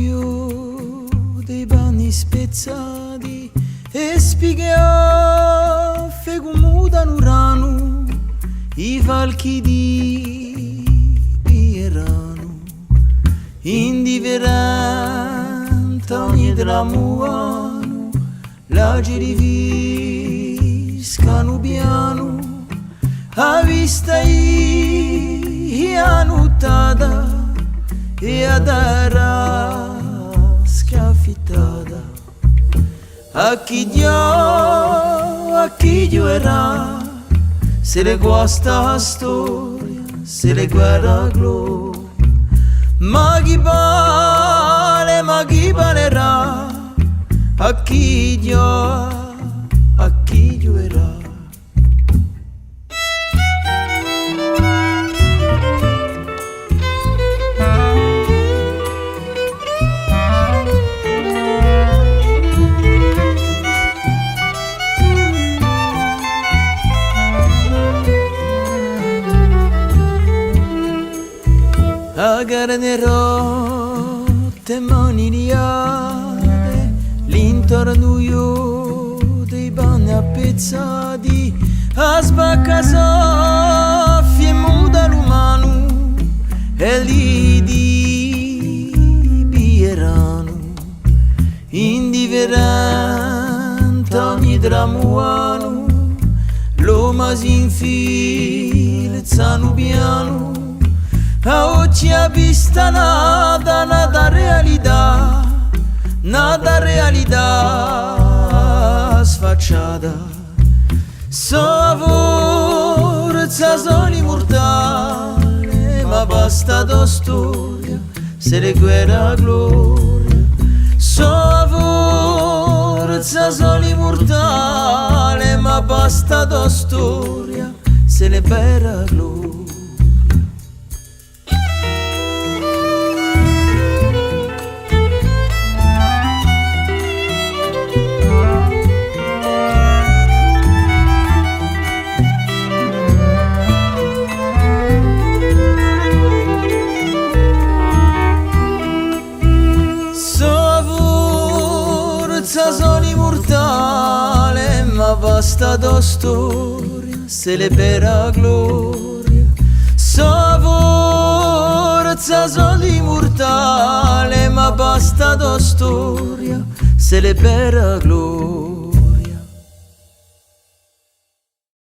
buio dei panni spezzati e spigaffe comudano rano i falchi di Pierano indifferente ogni tramuano la giriviscano piano a vista nuttata e a terra schiaffittata a chi giocherà se le guasta la storia se le guerra gloria ma chi parlerà a chi giocherà. A carne rotte mani liate l'intorno io dei panni appezzati a sbacca soffia e muta l'umano e lì di Pierano indifferente ogni tramuano l'uomo si infilza piano a oggi ha vista nata realtà sfacciata so forza sono immortale ma basta da storia se le guerra gloria so forza sono immortale ma basta da storia se le guerra gloria. Sono immortale ma basta da storia se le per gloria so forza sono immortale ma basta da storia se le per gloria.